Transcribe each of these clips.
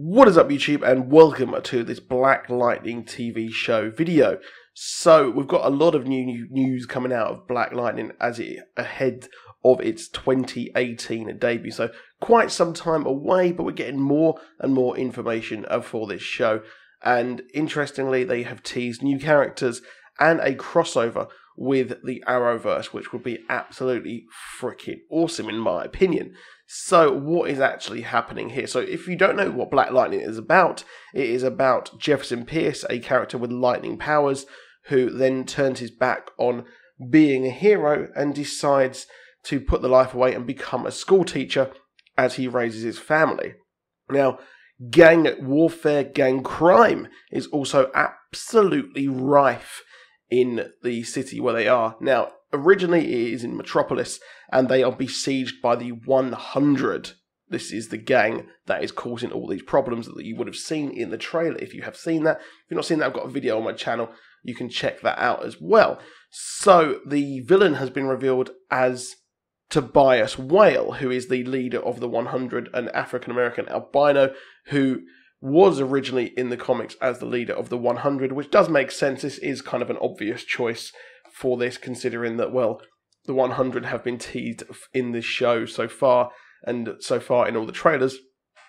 What is up, YouTube, and welcome to this Black Lightning TV show video. So we've got a lot of new news coming out of Black Lightning as it ahead of its 2018 debut. So quite some time away, but we're getting more and more information for this show. And interestingly, they have teased new characters and a crossover with the Arrowverse, which would be absolutely freaking awesome in my opinion. So what is actually happening here? So if you don't know what Black Lightning is about, it is about Jefferson Pierce, a character with lightning powers, who then turns his back on being a hero and decides to put the life away and become a school teacher as he raises his family. Now, gang warfare, gang crime is also absolutely rife in the city where they are. Now, originally it is in Metropolis, and they are besieged by the 100. This is the gang that is causing all these problems that you would have seen in the trailer. If you have seen that, if you've not seen that, I've got a video on my channel. You can check that out as well. So the villain has been revealed as Tobias Whale, who is the leader of the 100, an African-American albino who was originally in the comics as the leader of the 100, which does make sense. This is kind of an obvious choice for this, considering that, well, the 100 have been teased in this show so far, and so far in all the trailers,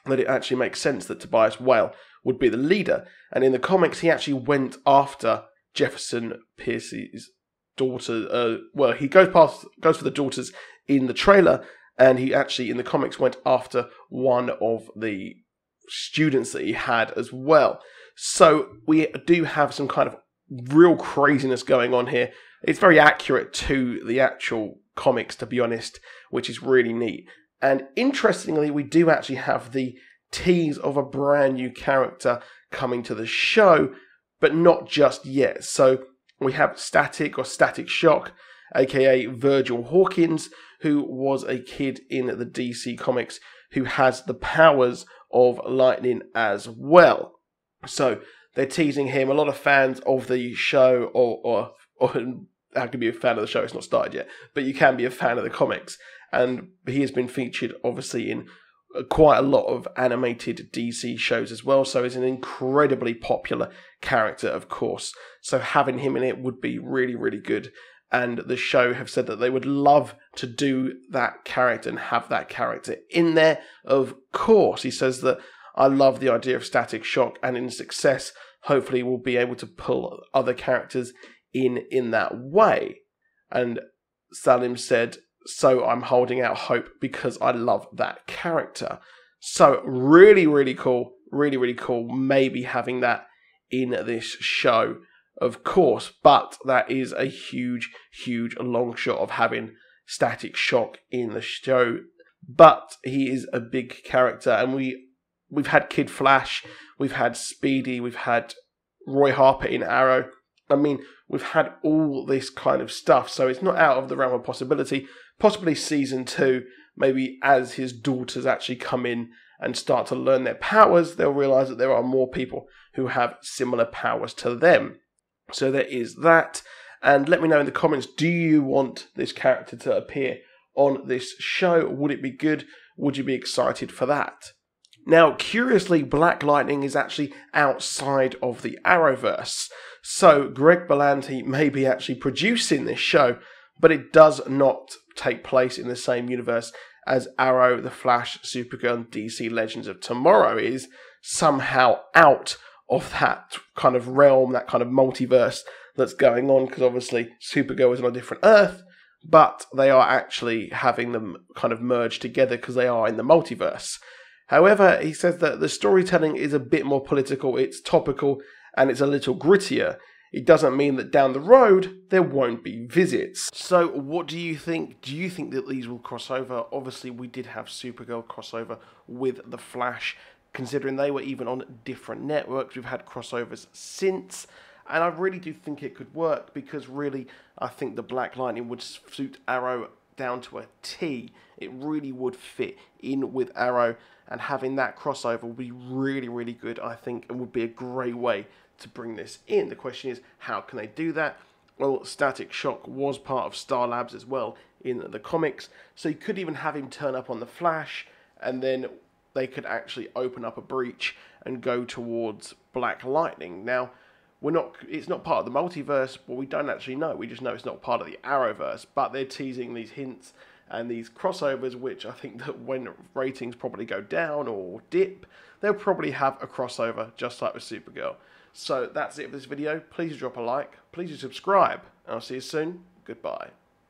that it actually makes sense that Tobias Whale would be the leader. And in the comics, he actually went after Jefferson Pierce's daughter. Well, he goes for the daughters in the trailer, and he actually, in the comics, went after one of the students that he had as well. So we do have some kind of real craziness going on here. It's very accurate to the actual comics, to be honest, which is really neat. And interestingly, we do actually have the tease of a brand new character coming to the show, but not just yet. So we have Static Shock, aka Virgil Hawkins, who was a kid in the DC comics who has the powers of lightning as well. So they're teasing him. A lot of fans of the show, or how can be a fan of the show? It's not started yet, but you can be a fan of the comics. And he has been featured, obviously, in quite a lot of animated DC shows as well. So he's an incredibly popular character, of course. So having him in it would be really, really good. And the show have said that they would love to do that character and have that character in there. Of course, he says that I love the idea of Static Shock, and in success, hopefully we'll be able to pull other characters in that way. And Salim said, so I'm holding out hope because I love that character. So really, really cool. Really, really cool. Maybe having that in this show, of course. But that is a huge, huge long shot of having Static Shock in the show. But he is a big character. And we've had Kid Flash. We've had Speedy. We've had Roy Harper in Arrow. I mean, we've had all this kind of stuff. So it's not out of the realm of possibility. Possibly season 2, maybe as his daughters actually come in and start to learn their powers, they'll realise that there are more people who have similar powers to them. So there is that. And let me know in the comments, do you want this character to appear on this show? Would it be good? Would you be excited for that? Now, curiously, Black Lightning is actually outside of the Arrowverse. So Greg Berlanti may be actually producing this show, but it does not take place in the same universe as Arrow, The Flash, Supergirl, and DC Legends of Tomorrow. It is somehow out of that kind of realm, that kind of multiverse that's going on, because obviously Supergirl is on a different Earth, but they are actually having them kind of merge together because they are in the multiverse. However, he says that the storytelling is a bit more political, it's topical, and it's a little grittier. It doesn't mean that down the road there won't be visits. So what do you think? Do you think that these will cross over? Obviously, we did have Supergirl crossover with The Flash, considering they were even on different networks. We've had crossovers since, and I really do think it could work, because really I think the Black Lightning would suit Arrow down to a T. It really would fit in with Arrow, and having that crossover would be really, really good, I think, and would be a great way to bring this in. The question is, how can they do that? Well, Static Shock was part of Star Labs as well in the comics, so you could even have him turn up on The Flash, and then they could actually open up a breach and go towards Black Lightning. Now, it's not part of the multiverse, but we don't actually know. We just know it's not part of the Arrowverse, but they're teasing these hints and these crossovers, which I think that when ratings probably go down or dip, they'll probably have a crossover, just like with Supergirl. So that's it for this video. Please drop a like, please subscribe, and I'll see you soon. Goodbye.